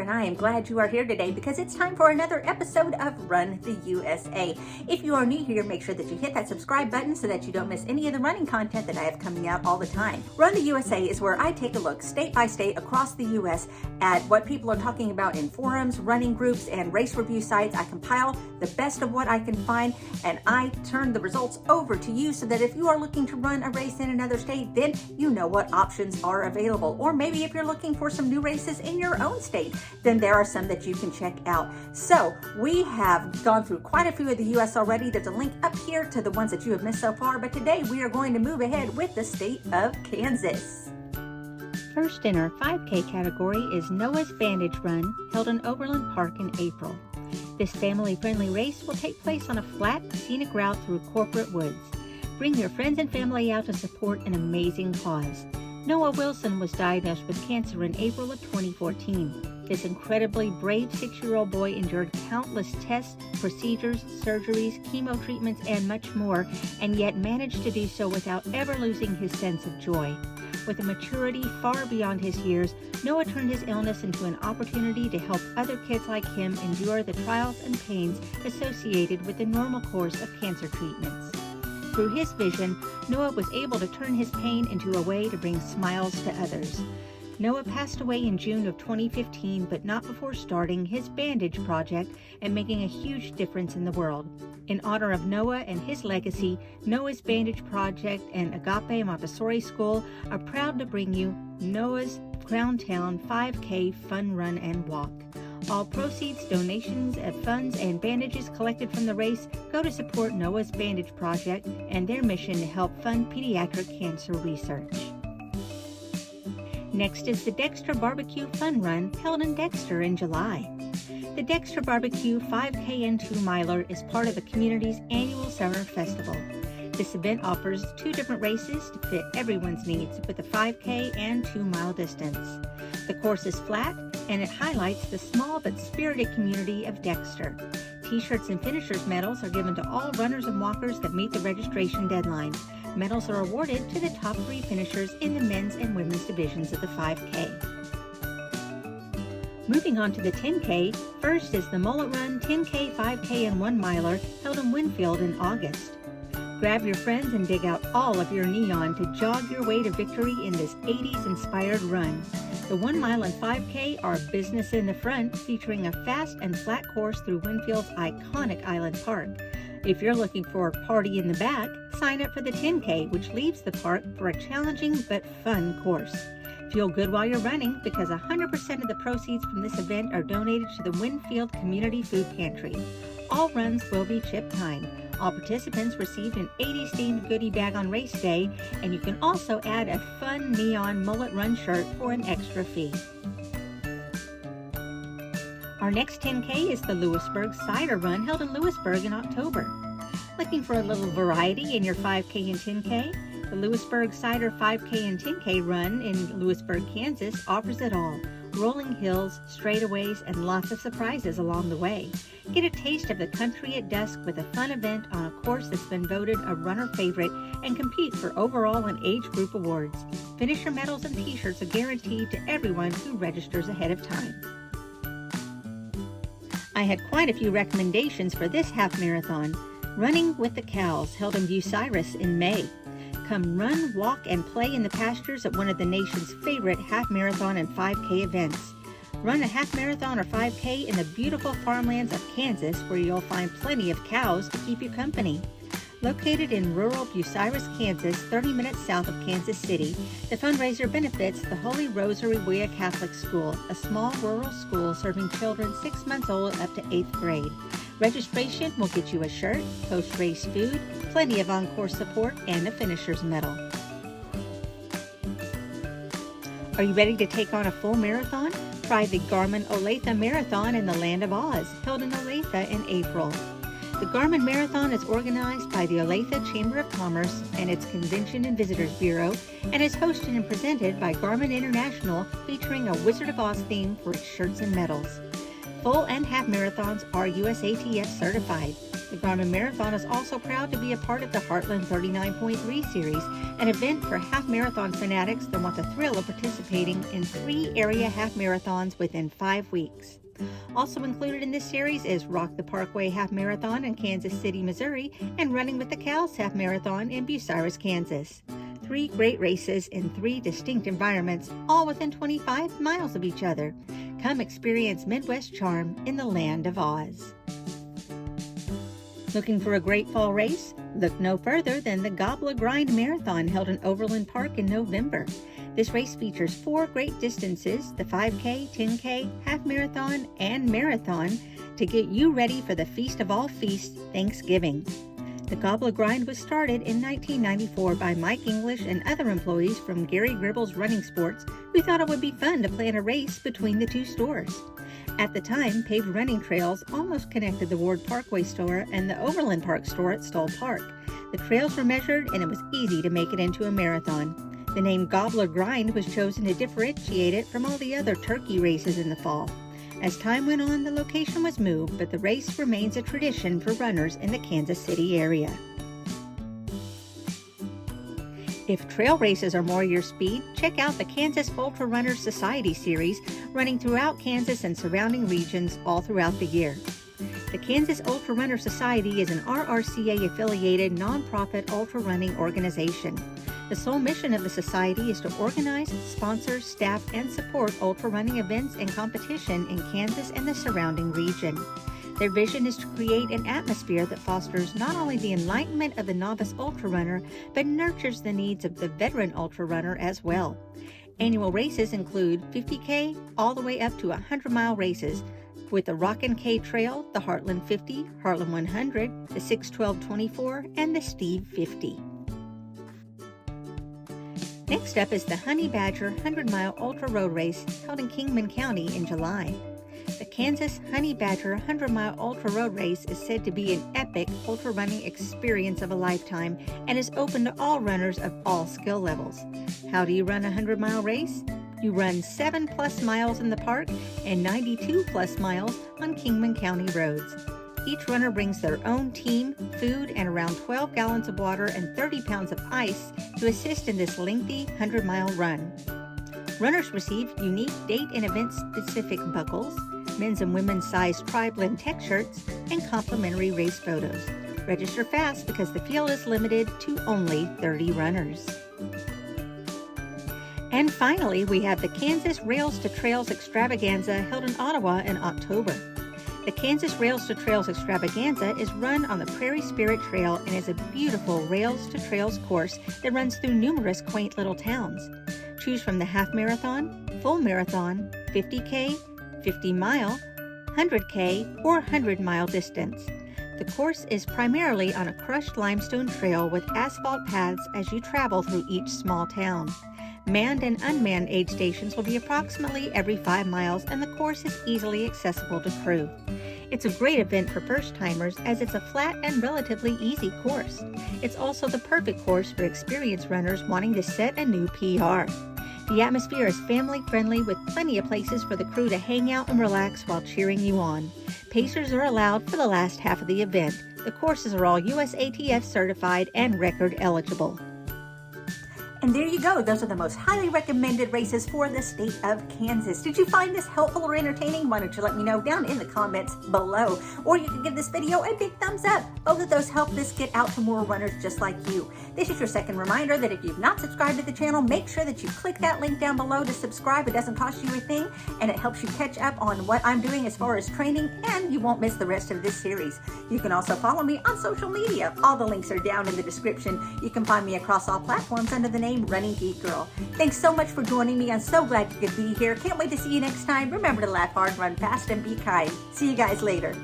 and I am glad you are here today because it's time for another episode of Run the USA. If you are new here, make sure that you hit that subscribe button so that you don't miss any of the running content that I have coming out all the time. Run the USA is where I take a look state by state across the US at what people are talking about in forums, running groups, and race review sites. I compile the best of what I can find and I turn the results over to you so that if you are looking to run a race in another state, then you know what options are available. Or maybe if you're looking for some new races in your own state, then there are some that you can check out. So we have gone through quite a few of the US already. There's a link up here to the ones that you have missed so far, but today we are going to move ahead with the state of Kansas. First in our 5K category is Noah's Bandage Run, held in Overland Park in April. This family-friendly race will take place on a flat, scenic route through corporate woods. Bring your friends and family out to support an amazing cause. Noah Wilson was diagnosed with cancer in April of 2014. This incredibly brave 6-year-old boy endured countless tests, procedures, surgeries, chemo treatments, and much more, and yet managed to do so without ever losing his sense of joy. With a maturity far beyond his years, Noah turned his illness into an opportunity to help other kids like him endure the trials and pains associated with the normal course of cancer treatments. Through his vision, Noah was able to turn his pain into a way to bring smiles to others. Noah passed away in June of 2015, but not before starting his Bandage Project and making a huge difference in the world. In honor of Noah and his legacy, Noah's Bandage Project and Agape Montessori School are proud to bring you Noah's Crown Town 5K Fun Run and Walk. All proceeds, donations of funds, and bandages collected from the race go to support Noah's Bandage Project and their mission to help fund pediatric cancer research. Next is the Dexter Barbecue Fun Run, held in Dexter in July. The Dexter Barbecue 5K and 2-miler is part of the community's annual summer festival. This event offers 2 different races to fit everyone's needs with a 5K and 2-mile distance. The course is flat and it highlights the small but spirited community of Dexter. T-shirts and finishers medals are given to all runners and walkers that meet the registration deadline. Medals are awarded to the top 3 finishers in the men's and women's divisions of the 5K. Moving on to the 10K, first is the Mullet Run 10K, 5K, and 1-miler held in Winfield in August. Grab your friends and dig out all of your neon to jog your way to victory in this 80s-inspired run. The 1-mile and 5K are business in the front, featuring a fast and flat course through Winfield's iconic Island Park. If you're looking for a party in the back, sign up for the 10K, which leaves the park for a challenging but fun course. Feel good while you're running because 100% of the proceeds from this event are donated to the Winfield Community Food Pantry. All runs will be chip time. All participants received an 80s-themed goodie bag on race day, and you can also add a fun neon Mullet Run shirt for an extra fee. Our next 10K is the Lewisburg Cider Run, held in Lewisburg in October. Looking for a little variety in your 5K and 10K? The Lewisburg Cider 5K and 10K Run in Lewisburg, Kansas offers it all. Rolling hills, straightaways, and lots of surprises along the way. Get a taste of the country at dusk with a fun event on a course that's been voted a runner favorite and compete for overall and age group awards. Finisher medals and t-shirts are guaranteed to everyone who registers ahead of time. I had quite a few recommendations for this half marathon. Running with the Cows, held in Bucyrus in May. Come run, walk, and play in the pastures at one of the nation's favorite half marathon and 5K events. Run a half marathon or 5K in the beautiful farmlands of Kansas, where you'll find plenty of cows to keep you company. Located in rural Bucyrus, Kansas, 30 minutes south of Kansas City, the fundraiser benefits the Holy Rosary Way Catholic School, a small rural school serving children 6 months old up to 8th grade. Registration will get you a shirt, post-race food, plenty of on-course support, and a finisher's medal. Are you ready to take on a full marathon? Try the Garmin Olathe Marathon in the Land of Oz, held in Olathe in April. The Garmin Marathon is organized by the Olathe Chamber of Commerce and its Convention and Visitors Bureau and is hosted and presented by Garmin International, featuring a Wizard of Oz theme for its shirts and medals. Full and half marathons are USATF certified. The Garmin Marathon is also proud to be a part of the Heartland 39.3 series, an event for half marathon fanatics that want the thrill of participating in 3 area half marathons within 5 weeks. Also included in this series is Rock the Parkway Half Marathon in Kansas City, Missouri, and Running with the Cows Half Marathon in Bucyrus, Kansas. 3 great races in 3 distinct environments, all within 25 miles of each other. Come experience Midwest charm in the land of Oz. Looking for a great fall race? Look no further than the Goblet Grind Marathon held in Overland Park in November. This race features 4 great distances, the 5K, 10K, half marathon, and marathon, to get you ready for the feast of all feasts, Thanksgiving. The Goblet Grind was started in 1994 by Mike English and other employees from Gary Gribble's Running Sports who thought it would be fun to plan a race between the 2 stores. At the time, paved running trails almost connected the Ward Parkway store and the Overland Park store at Stoll Park. The trails were measured and it was easy to make it into a marathon. The name Gobbler Grind was chosen to differentiate it from all the other turkey races in the fall. As time went on, the location was moved, but the race remains a tradition for runners in the Kansas City area. If trail races are more your speed, check out the Kansas Ultra Runners Society series running throughout Kansas and surrounding regions all throughout the year. The Kansas Ultra Runner Society is an RRCA-affiliated nonprofit ultra running organization. The sole mission of the society is to organize, sponsor, staff, and support ultra running events and competition in Kansas and the surrounding region. Their vision is to create an atmosphere that fosters not only the enlightenment of the novice ultra runner, but nurtures the needs of the veteran ultra runner as well. Annual races include 50K all the way up to 100-mile races, with the Rockin' K Trail, the Heartland 50, Heartland 100, the 612-24, and the Steve 50. Next up is the Honey Badger 100-mile ultra road race held in Kingman County in July. The Kansas Honey Badger 100-mile ultra road race is said to be an epic ultra running experience of a lifetime and is open to all runners of all skill levels. How do you run a 100-mile race? You run 7+ miles in the park and 92+ miles on Kingman County roads. Each runner brings their own team, food, and around 12 gallons of water and 30 pounds of ice to assist in this lengthy 100-mile run. Runners receive unique date and event-specific buckles, men's and women's size tri-blend tech shirts, and complimentary race photos. Register fast because the field is limited to only 30 runners. And finally, we have the Kansas Rails to Trails Extravaganza held in Ottawa in October. The Kansas Rails to Trails Extravaganza is run on the Prairie Spirit Trail and is a beautiful Rails to Trails course that runs through numerous quaint little towns. Choose from the half marathon, full marathon, 50K, 50-mile, 100K, or 100-mile distance. The course is primarily on a crushed limestone trail with asphalt paths as you travel through each small town. Manned and unmanned aid stations will be approximately every 5 miles, and the course is easily accessible to crew. It's a great event for first-timers as it's a flat and relatively easy course. It's also the perfect course for experienced runners wanting to set a new PR. The atmosphere is family-friendly with plenty of places for the crew to hang out and relax while cheering you on. Pacers are allowed for the last half of the event. The courses are all USATF certified and record eligible. And there you go. Those are the most highly recommended races for the state of Kansas. Did you find this helpful or entertaining? Why don't you let me know down in the comments below. Or you can give this video a big thumbs up. Both of those help this get out to more runners just like you. This is your second reminder that if you've not subscribed to the channel, make sure that you click that link down below to subscribe. It doesn't cost you a thing, and it helps you catch up on what I'm doing as far as training, and you won't miss the rest of this series. You can also follow me on social media. All the links are down in the description. You can find me across all platforms under the name Running Geek Girl. Thanks so much for joining me. I'm so glad you could be here. Can't wait to see you next time. Remember to laugh hard, run fast, and be kind. See you guys later.